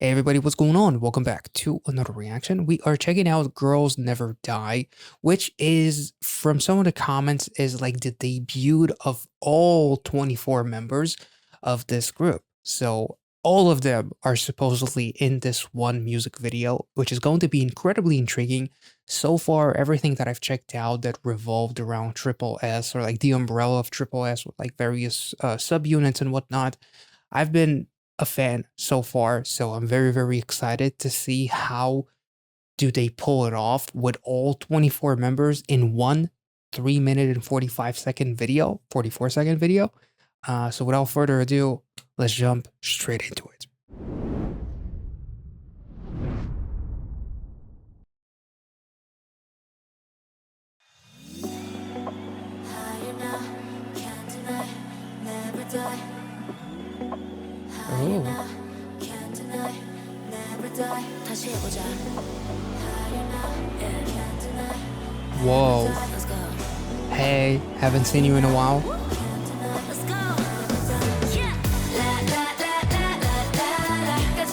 Hey everybody, what's going on? Welcome back to another reaction. We are checking out Girls Never Die, which is, from some of the comments, is like the debut of all 24 members of this group. So all of them are supposedly in this one music video, which is going to be incredibly intriguing. So far, everything that I've checked out that revolved around Triple S, or like the umbrella of Triple S with like various subunits and whatnot, I've been a fan so far, so I'm very, very excited to see how do they pull it off with all 24 members in one 3 minute and 45-second video, 44-second video. So without further ado, let's jump straight into it. Oh. Whoa. Hey, haven't seen you in a while.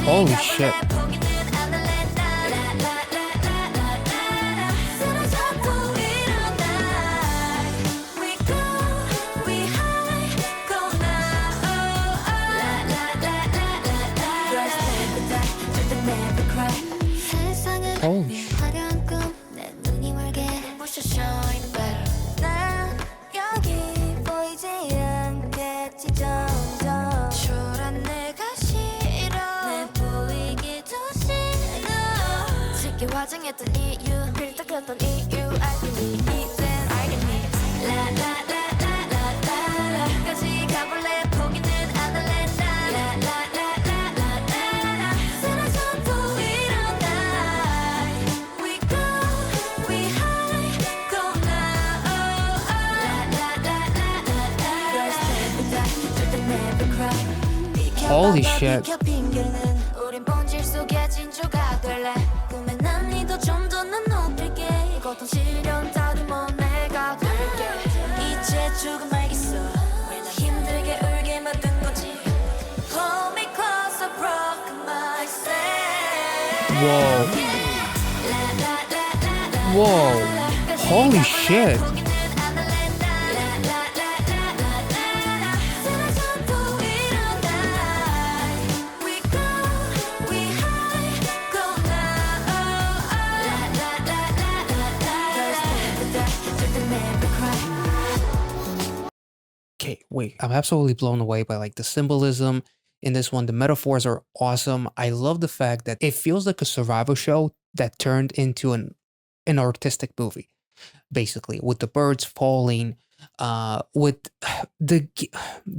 Holy shit. Holy shit. Holy shit. Whoa. Whoa. Holy shit. Okay, wait, I'm absolutely blown away by like the symbolism in this one. The metaphors are awesome. I love the fact that it feels like a survival show that turned into an artistic movie, basically, with the birds falling, with the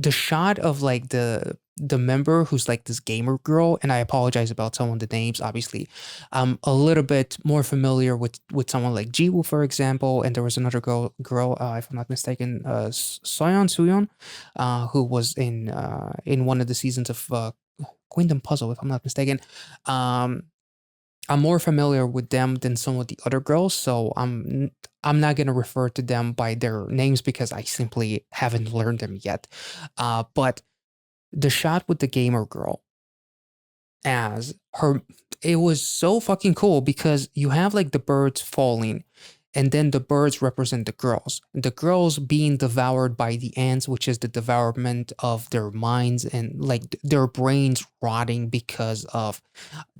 shot of like the member who's like this gamer girl. And I apologize about some of the names. Obviously, I'm a little bit more familiar with someone like Jiwoo, for example, and there was another girl, if I'm not mistaken, Suyeon, who was in one of the seasons of Kingdom Puzzle, if I'm not mistaken. I'm more familiar with them than some of the other girls, so I'm not gonna refer to them by their names because I simply haven't learned them yet. But the shot with the gamer girl as her, it was so fucking cool because you have like the birds falling, and then the birds represent the girls being devoured by the ants, which is the devourment of their minds and like their brains rotting because of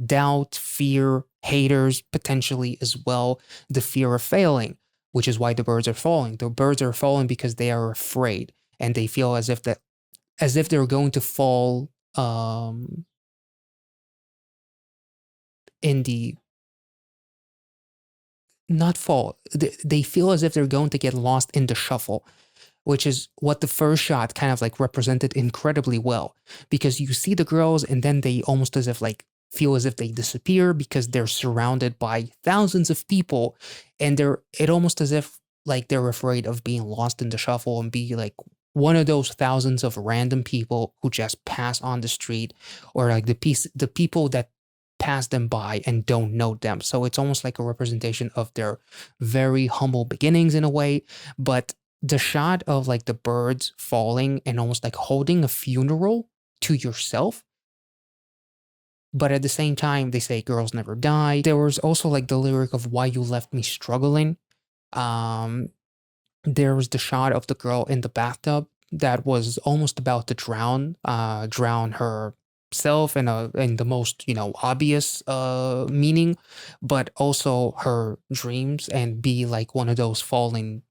doubt, fear, haters potentially as well, the fear of failing, which is why the birds are falling. The birds are falling because they are afraid and they feel as if they're going to fall in the not fall. They feel as if they're going to get lost in the shuffle, which is what the first shot kind of like represented incredibly well, because you see the girls and then they almost as if like feel as if they disappear because they're surrounded by thousands of people, and it almost as if like they're afraid of being lost in the shuffle and be like one of those thousands of random people who just pass on the street, or like the people that pass them by and don't know them. So it's almost like a representation of their very humble beginnings in a way. But the shot of like the birds falling and almost like holding a funeral to yourself but at the same time, they say girls never die. There was also like the lyric of why you left me struggling. Um, there was the shot of the girl in the bathtub that was almost about to drown herself in the most, obvious meaning, but also her dreams and be like one of those fallen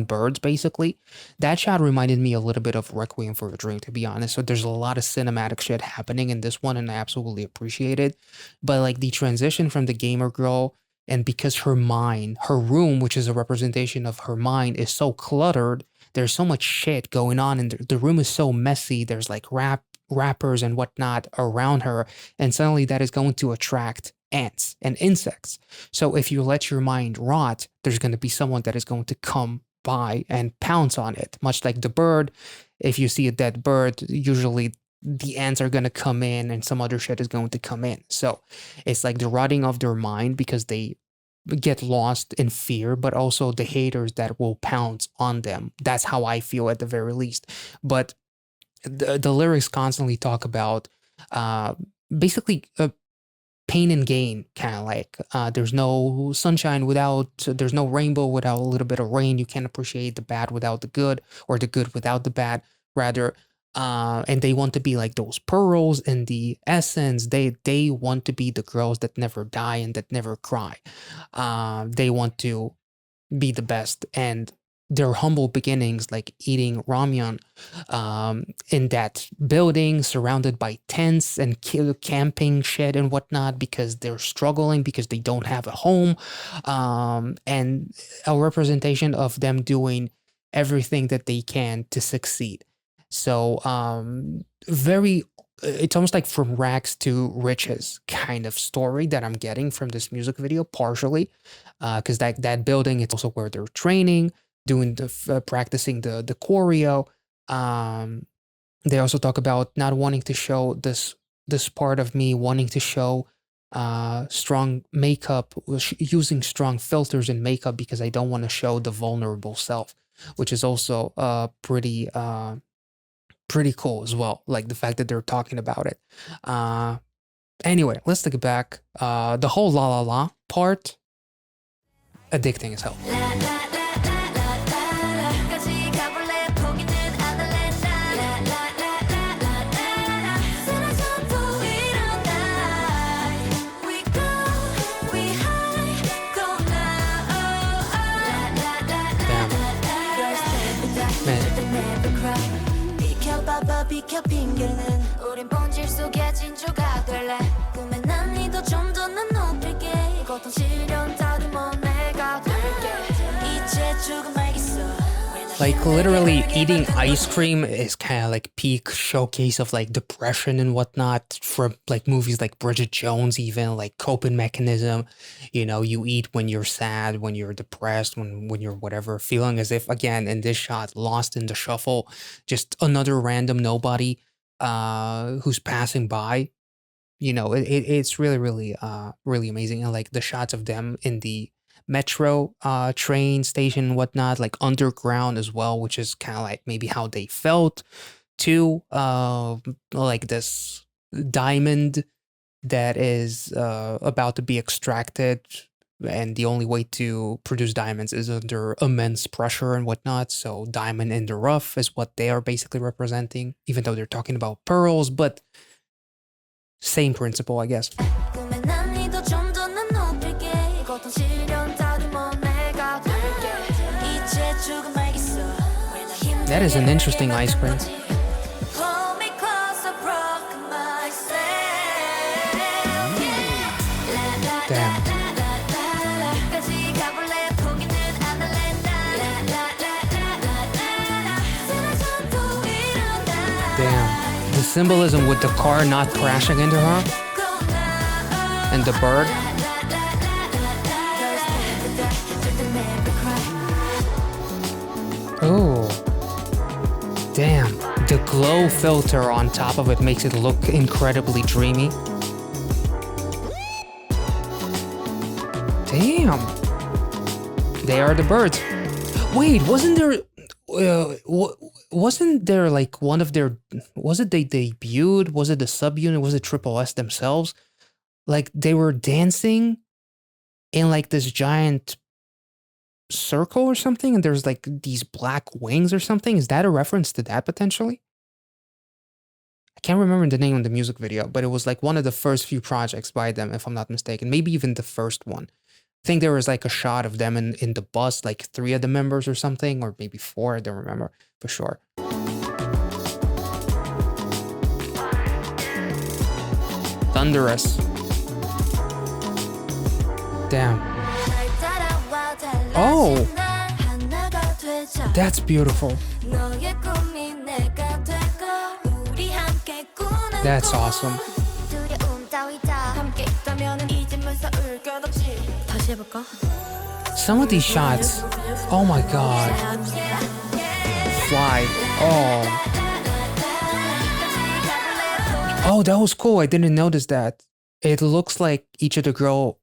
birds, basically. That shot reminded me a little bit of Requiem for a Dream, to be honest. So there's a lot of cinematic shit happening in this one, and I absolutely appreciate it. But like the transition from the gamer girl, and because her mind, her room, which is a representation of her mind, is so cluttered, there's so much shit going on, and the room is so messy. There's like wrappers and whatnot around her, and suddenly that is going to attract ants and insects. So if you let your mind rot, there's going to be someone that is going to come by and pounce on it. Much like the bird, if you see a dead bird, usually the ants are going to come in and some other shit is going to come in. So it's like the rotting of their mind because they get lost in fear, but also the haters that will pounce on them. That's how I feel at the very least. But the lyrics constantly talk about basically pain and gain, kind of like there's no sunshine there's no rainbow without a little bit of rain. You can't appreciate the bad without the good, or the good without the bad, rather. And they want to be like those pearls in the essence. They want to be the girls that never die and that never cry. They want to be the best, and their humble beginnings, like eating ramyun in that building surrounded by tents and camping shit and whatnot, because they're struggling because they don't have a home, and a representation of them doing everything that they can to succeed. So it's almost like from rags to riches kind of story that I'm getting from this music video, partially because that building, it's also where they're training, doing practicing the choreo. They also talk about not wanting to show this part of me, wanting to show strong makeup, using strong filters and makeup because I don't want to show the vulnerable self, which is also pretty cool as well. Like the fact that they're talking about it. Anyway, let's take it back. The whole la la la part, addicting as hell. 비켜 핑계는 우린 본질 속에 진주가 될래 꿈에 난 니도 좀 더 난 높일게 고통 시련 다듬어 내가 될게 이제 죽음 알겠어. Like literally eating ice cream is kind of like peak showcase of like depression and whatnot, from like movies like Bridget Jones, even like coping mechanism. You eat when you're sad, when you're depressed, when you're whatever, feeling as if, again, in this shot, lost in the shuffle, just another random nobody who's passing by. It's really, really, really amazing. And like the shots of them in the metro train station and whatnot, like underground as well, which is kind of like maybe how they felt too, like this diamond that is about to be extracted, and the only way to produce diamonds is under immense pressure and whatnot. So diamond in the rough is what they are basically representing, even though they're talking about pearls, but same principle, I guess. That is an interesting ice cream. Damn. Damn. The symbolism with the car not crashing into her and the bird. Oh. Damn, the glow filter on top of it makes it look incredibly dreamy. Damn. They are the birds. Wait, wasn't there... wasn't there like one of their, was it they debuted? Was it the subunit? Was it Triple S themselves? Like they were dancing in like this giant circle or something, and there's like these black wings or something. Is that a reference to that potentially? I can't remember the name of the music video, but it was like one of the first few projects by them, if I'm not mistaken. Maybe even the first one. I think there was like a shot of them in the bus, like 3 of the members or something, or maybe 4. I don't remember for sure. Thunderous. Damn. Oh! That's beautiful. That's awesome. Some of these shots, oh my god. Fly. Oh. Oh, that was cool. I didn't notice that. It looks like each of the girl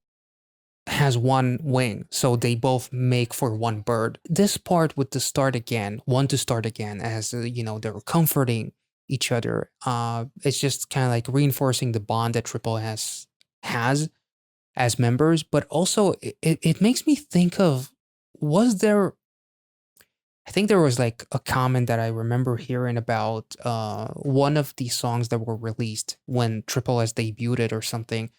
has one wing, so they both make for one bird. This part with the start again, one to start again, as you know, they're comforting each other. It's just kind of like reinforcing the bond that Triple S has as members, but also it makes me think of, was there, I think there was like a comment that I remember hearing about one of the songs that were released when Triple S debuted or something,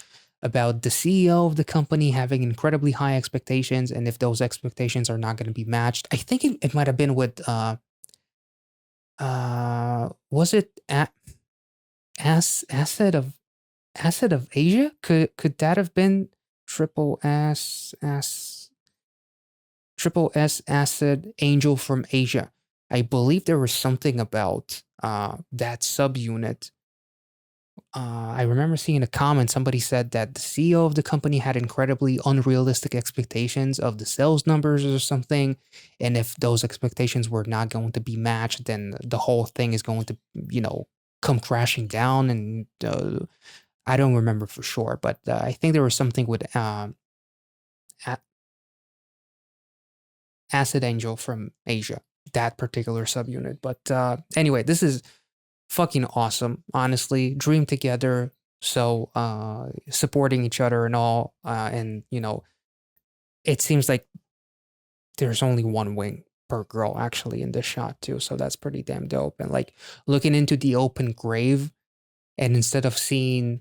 about the CEO of the company having incredibly high expectations, and if those expectations are not going to be matched. I think it might have been with was it Acid of Asia? Could that have been Triple S Acid Angel from Asia? I believe there was something about that subunit. I remember seeing a comment, somebody said that the CEO of the company had incredibly unrealistic expectations of the sales numbers or something, and if those expectations were not going to be matched, then the whole thing is going to, you know, come crashing down. And I don't remember for sure, but I think there was something with Acid Angel from Asia, that particular subunit. But anyway, this is fucking awesome, honestly. Dream together, so supporting each other and all, and you know, it seems like there's only one wing per girl actually in this shot too, so that's pretty damn dope. And like looking into the open grave, and instead of seeing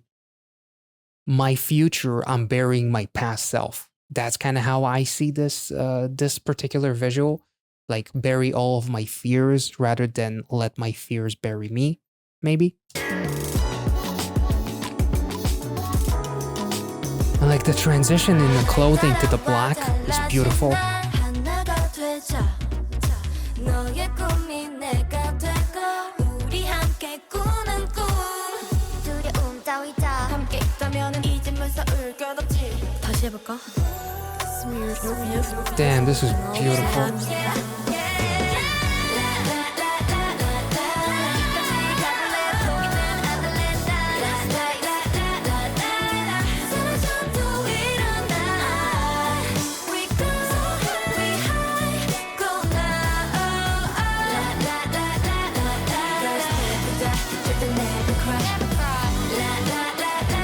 my future, I'm burying my past self. That's kind of how I see this particular visual. Like bury all of my fears rather than let my fears bury me, maybe. And like the transition in the clothing to the black is beautiful. Damn, this is beautiful.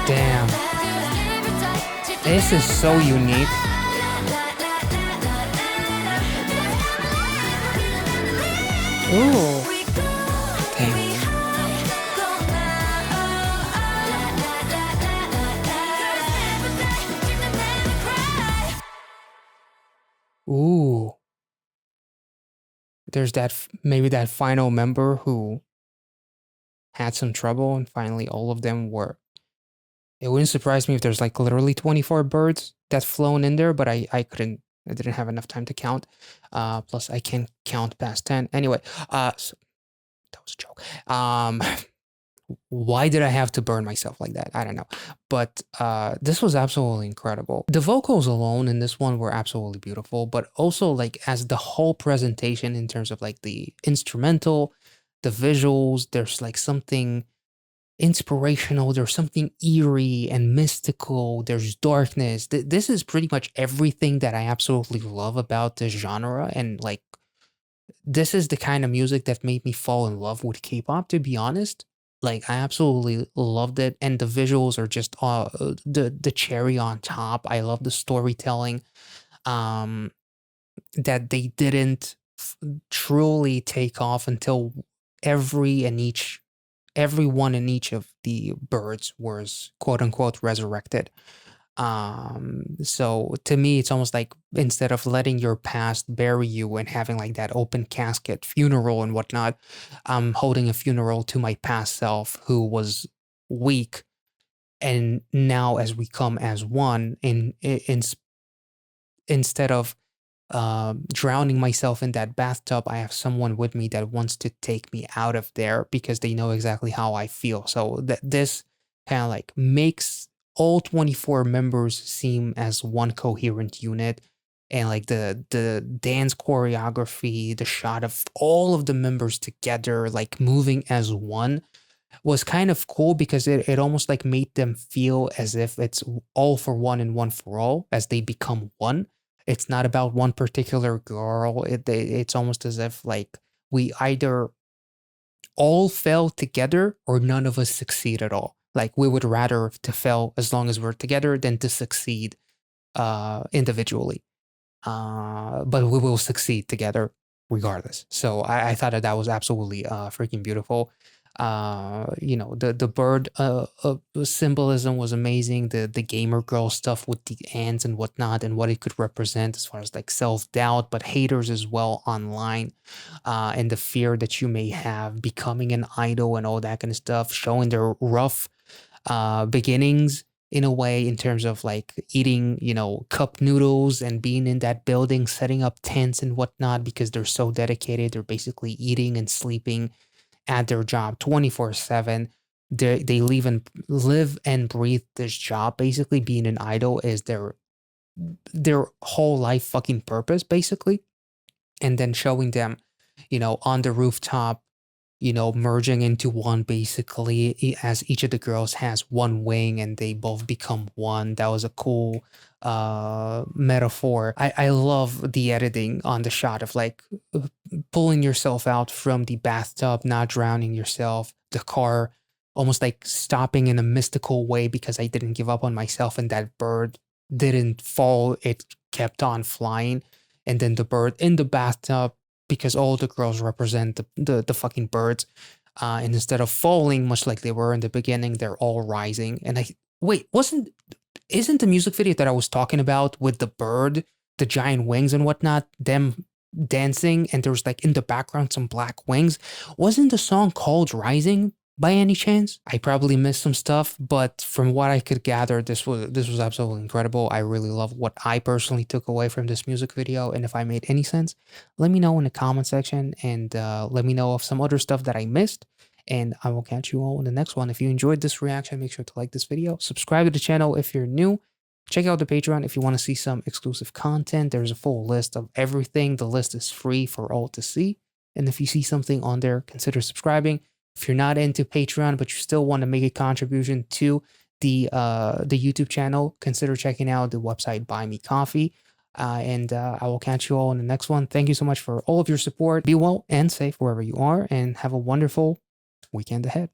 Damn. This is so unique. Ooh. Damn. Ooh. There's that, maybe that final member who had some trouble, and finally all of them were. It wouldn't surprise me if there's like literally 24 birds that flown in there, but I didn't have enough time to count. Plus I can't count past 10. Anyway, so that was a joke. Why did I have to burn myself like that? I don't know. But this was absolutely incredible. The vocals alone in this one were absolutely beautiful, but also like as the whole presentation in terms of like the instrumental, the visuals, there's like something inspirational, there's something eerie and mystical, there's darkness. This is pretty much everything that I absolutely love about this genre, and like this is the kind of music that made me fall in love with K-pop, to be honest. Like, I absolutely loved it, and the visuals are just the cherry on top. I love the storytelling. Um, that they didn't truly take off until every and each everyone in each of the birds was quote unquote resurrected. So to me, it's almost like instead of letting your past bury you and having like that open casket funeral and whatnot, I'm holding a funeral to my past self who was weak. And now as we come as one instead of drowning myself in that bathtub, I have someone with me that wants to take me out of there because they know exactly how I feel. So that this kind of like makes all 24 members seem as one coherent unit. And like the dance choreography, the shot of all of the members together, like moving as one, was kind of cool because it almost like made them feel as if it's all for one and one for all as they become one. It's not about one particular girl. It's almost as if like we either all fell together or none of us succeed at all. Like we would rather to fail as long as we're together than to succeed individually. But we will succeed together regardless. So I thought that that was absolutely freaking beautiful. The bird symbolism was amazing. The gamer girl stuff with the ants and whatnot, and what it could represent as far as like self doubt, but haters as well online, and the fear that you may have becoming an idol and all that kind of stuff, showing their rough beginnings in a way in terms of like eating, cup noodles and being in that building, setting up tents and whatnot because they're so dedicated. They're basically eating and sleeping at their job 24/7. They live and breathe this job. Basically, being an idol is their whole life fucking purpose, basically. And then showing them, on the rooftop, merging into one basically as each of the girls has one wing and they both become one. That was a cool metaphor. I love the editing on the shot of like pulling yourself out from the bathtub, not drowning yourself, the car almost like stopping in a mystical way because I didn't give up on myself and that bird didn't fall, it kept on flying. And then the bird in the bathtub because all the girls represent the fucking birds. And instead of falling, much like they were in the beginning, they're all rising. And isn't the music video that I was talking about with the bird, the giant wings and whatnot, them dancing, and there was like in the background some black wings? Wasn't the song called Rising by any chance? I probably missed some stuff, but from what I could gather, this was absolutely incredible. I really love what I personally took away from this music video, and if I made any sense, let me know in the comment section, and let me know of some other stuff that I missed. And I will catch you all in the next one. If you enjoyed this reaction, make sure to like this video, subscribe to the channel if you're new, check out the Patreon if you want to see some exclusive content. There's a full list of everything. The list is free for all to see. And if you see something on there, consider subscribing. If you're not into Patreon, but you still want to make a contribution to the YouTube channel, consider checking out the website Buy Me Coffee. And I will catch you all in the next one. Thank you so much for all of your support. Be well and safe wherever you are, and have a wonderful weekend ahead.